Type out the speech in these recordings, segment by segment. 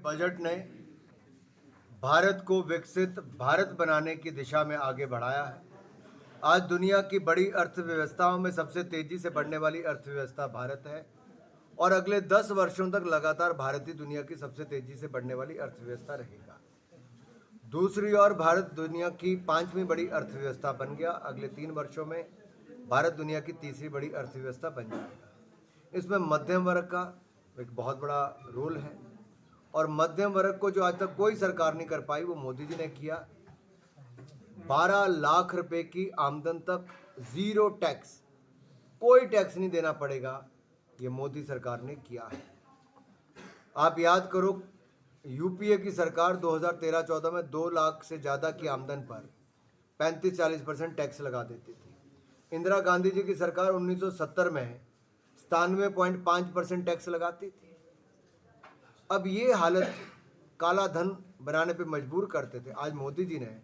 Budget ने भारत को विकसित भारत बनाने की दिशा में आगे बढ़ाया है। आज दुनिया की बड़ी अर्थव्यवस्थाओं में सबसे तेजी से बढ़ने वाली अर्थव्यवस्था भारत है और अगले 10 वर्षों तक लगातार भारत ही दुनिया की सबसे तेजी से बढ़ने वाली अर्थव्यवस्था रहेगा। दूसरी ओर भारत दुनिया की 5वीं बड़ी अर्थव्यवस्था बन गया। अगले 3 वर्षों में भारत दुनिया की तीसरी बड़ी अर्थव्यवस्था बन जाएगा। इसमें मध्यम वर्ग का एक बहुत बड़ा रोल है और मध्यम वर्ग को जो आज तक कोई सरकार नहीं कर पाई वो मोदी जी ने किया। 12 लाख रुपए की आमदन तक जीरो टैक्स, कोई टैक्स नहीं देना पड़ेगा, ये मोदी सरकार ने किया है। आप याद करो, यूपीए की सरकार 2013-14 में 2 लाख से ज़्यादा की आमदन पर 35-40% टैक्स लगा देती थी। इंदिरा गांधी जी की सरकार 1970 में 97.5% टैक्स लगाती थी। अब ये हालत काला धन बनाने पे मजबूर करते थे। आज मोदी जी ने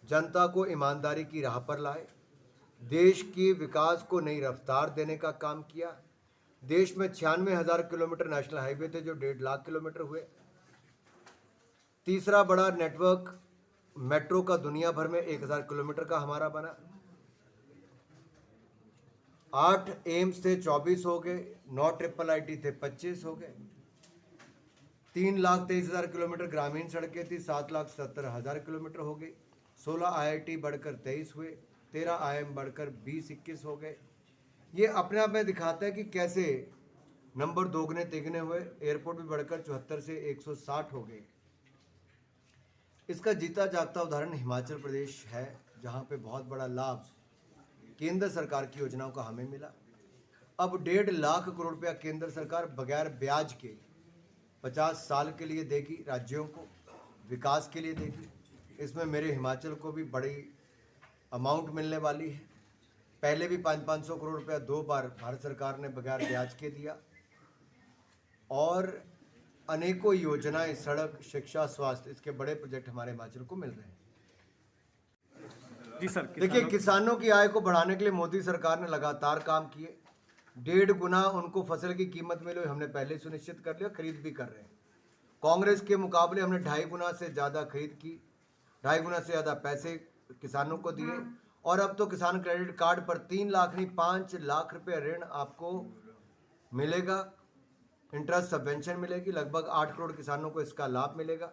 जनता को ईमानदारी की राह पर लाए, देश के विकास को नई रफ्तार देने का काम किया। देश में 96,000 किलोमीटर नेशनल हाईवे थे जो 1.5 लाख किलोमीटर हुए। तीसरा बड़ा नेटवर्क मेट्रो का दुनिया भर में 1,000 किलोमीटर का हमारा बना। 8 एम्स थे 24 हो गए, 9 ट्रिपल आईटी थे 25 हो गए। 3,23,000 किलोमीटर ग्रामीण सड़कें थी, 7,70,000 किलोमीटर हो गई। 16 आईआईटी बढ़कर 23 हुए, 13 आईआईएम बढ़कर 20-21 हो गए। ये अपने आप में दिखाता है कि कैसे नंबर दोगुने तिगने हुए। एयरपोर्ट भी बढ़कर 74 से 160 हो गए। इसका जीता जागता उदाहरण हिमाचल प्रदेश है, जहाँ पे बहुत बड़ा लाभ केंद्र सरकार की योजनाओं का हमें मिला। अब 1.5 लाख करोड़ रुपया केंद्र सरकार बगैर ब्याज के 50 साल के लिए देगी, राज्यों को विकास के लिए देगी। इसमें मेरे हिमाचल को भी बड़ी अमाउंट मिलने वाली है। पहले भी 500 करोड़ रुपया 2 बार भारत सरकार ने बगैर ब्याज के दिया और अनेकों योजनाएं, सड़क, शिक्षा, स्वास्थ्य, इसके बड़े प्रोजेक्ट हमारे हिमाचल को मिल रहे हैं। जी सर, देखिए, किसानों की आय को बढ़ाने के लिए मोदी सरकार ने लगातार काम किए। 1.5 गुना उनको फसल की कीमत मिले, हमने पहले सुनिश्चित कर लिया, खरीद भी कर रहे हैं। कांग्रेस के मुकाबले हमने 2.5 गुना से ज़्यादा खरीद की, 2.5 गुना से ज़्यादा पैसे किसानों को दिए और अब तो किसान क्रेडिट कार्ड पर 3 लाख नहीं 5 लाख रुपये ऋण आपको मिलेगा। इंटरेस्ट सबवेंशन मिलेगी, लगभग 8 करोड़ किसानों को इसका लाभ मिलेगा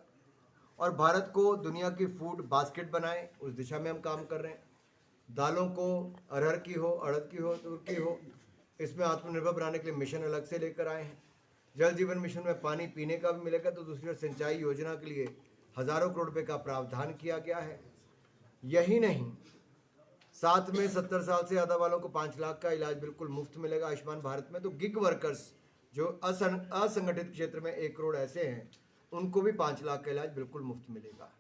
और भारत को दुनिया की फूड बास्केट बनाए, उस दिशा में हम काम कर रहे हैं। दालों को अरहर की हो, अड़द की हो, तुर की हो, इसमें आत्मनिर्भर बनाने के लिए मिशन अलग से लेकर आए हैं। जल जीवन मिशन में पानी पीने का भी मिलेगा, तो दूसरी ओर सिंचाई योजना के लिए हज़ारों करोड़ रुपए का प्रावधान किया गया है। यही नहीं, साथ में 70 साल से ज़्यादा वालों को 5 लाख का इलाज बिल्कुल मुफ्त मिलेगा आयुष्मान भारत में। तो गिग वर्कर्स जो असंगठित क्षेत्र में 1 करोड़ ऐसे हैं, उनको भी 5 लाख का इलाज बिल्कुल मुफ्त मिलेगा।